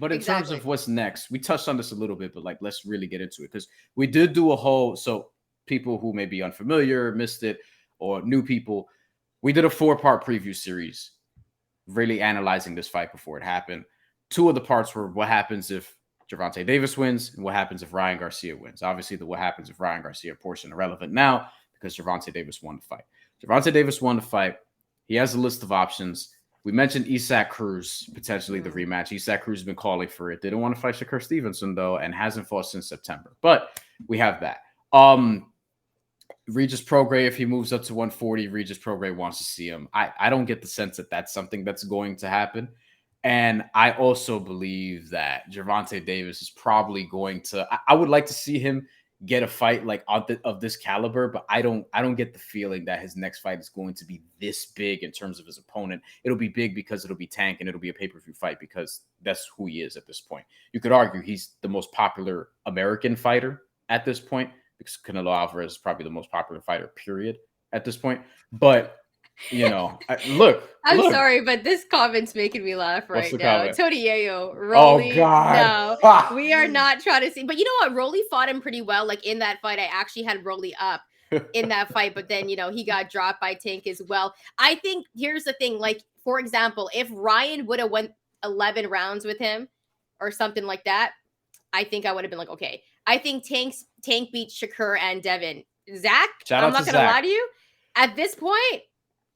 But in terms of what's next, we touched on this a little bit, but like, let's really get into it because we did do a whole. So people who may be unfamiliar, missed it, or new people, we did a 4-part preview series, really analyzing this fight before it happened. 2 of the parts were what happens if Gervonta Davis wins and what happens if Ryan Garcia wins. Obviously, the what happens if Ryan Garcia portion irrelevant now because Gervonta Davis won the fight. Gervonta Davis won the fight. He has a list of options. We mentioned Isaac Cruz, potentially the rematch. Isaac Cruz has been calling for it. Didn't want to fight Shakur Stevenson, though, and hasn't fought since September. But we have that. Regis Prograis, if he moves up to 140, Regis Prograis wants to see him. I don't get the sense that that's something that's going to happen. And I also believe that Gervonta Davis is probably going to – I would like to see him get a fight like of this caliber, but I don't get the feeling that his next fight is going to be this big in terms of his opponent. It'll be big because it'll be Tank and it'll be a pay-per-view fight because that's who he is at this point. You could argue he's the most popular American fighter at this point because Canelo Alvarez is probably the most popular fighter, period, at this point. But, you know, look. Sorry, but this comment's making me laugh right now. Comment? Tony Yayo, Rolly. Oh, God. No, we are not trying to see. But you know what? Rolly fought him pretty well. Like in that fight, I actually had Rolly up in that fight. But then, you know, he got dropped by Tank as well. I think here's the thing. Like, for example, if Ryan would have went 11 rounds with him or something like that, I think I would have been like, okay. I think Tank beat Shakur and Devin. Zach, I'm not going to lie to you. At this point,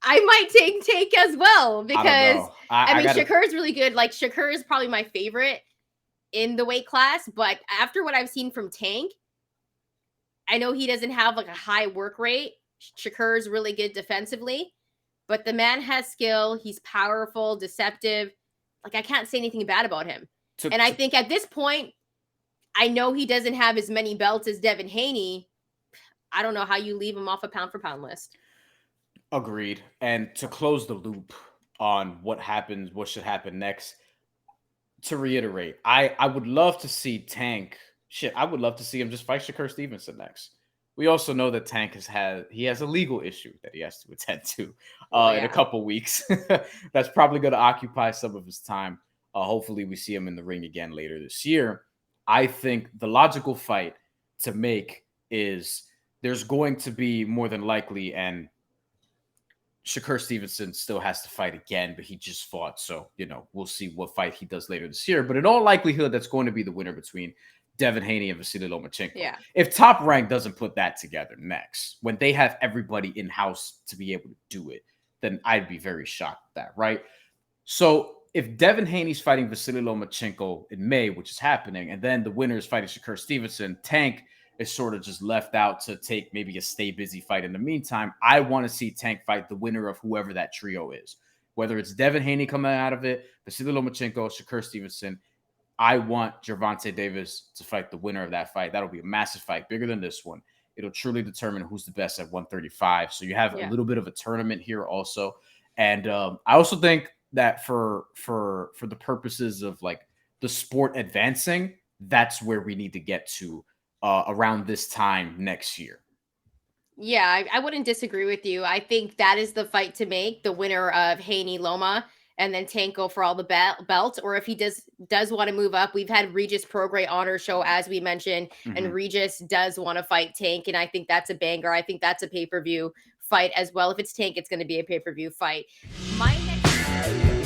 I might take Tank as well because I mean, Shakur is really good. Like Shakur is probably my favorite in the weight class, but after what I've seen from Tank, I know he doesn't have like a high work rate. Shakur is really good defensively, but the man has skill. He's powerful, deceptive. Like I can't say anything bad about him. And I think at this point, I know he doesn't have as many belts as Devin Haney. I don't know how you leave him off a pound for pound list. Agreed. And to close the loop on what happens, what should happen next, to reiterate, I would love to see Tank. I would love to see him just fight Shakur Stevenson next. We also know that Tank has a legal issue that he has to attend to in a couple weeks. That's probably going to occupy some of his time. Hopefully we see him in the ring again later this year. I think the logical fight to make is there's going to be more than likely, and Shakur Stevenson still has to fight again, but he just fought. So, you know, we'll see what fight he does later this year. But in all likelihood, that's going to be the winner between Devin Haney and Vasily Lomachenko. Yeah. If Top Rank doesn't put that together next, when they have everybody in-house to be able to do it, then I'd be very shocked at that, right? So if Devin Haney's fighting Vasily Lomachenko in May, which is happening, and then the winner is fighting Shakur Stevenson, Tank is sort of just left out to take maybe a stay busy fight in the meantime. I want to see Tank fight the winner of whoever that trio is. Whether it's Devin Haney coming out of it, Vasily Lomachenko, Shakur Stevenson, I want Gervonta Davis to fight the winner of that fight. That'll be a massive fight, bigger than this one. It'll truly determine who's the best at 135. So you have a little bit of a tournament here also. And I also think that for the purposes of like the sport advancing, that's where we need to get to around this time next year. Yeah, I wouldn't disagree with you. I think that is the fight to make, the winner of Haney Loma, and then Tank go for all the belts. Or if he does want to move up, we've had Regis Prograis on our show, as we mentioned, and Regis does want to fight Tank, and I think that's a banger. I think that's a pay-per-view fight as well. If it's Tank, it's going to be a pay-per-view fight. My next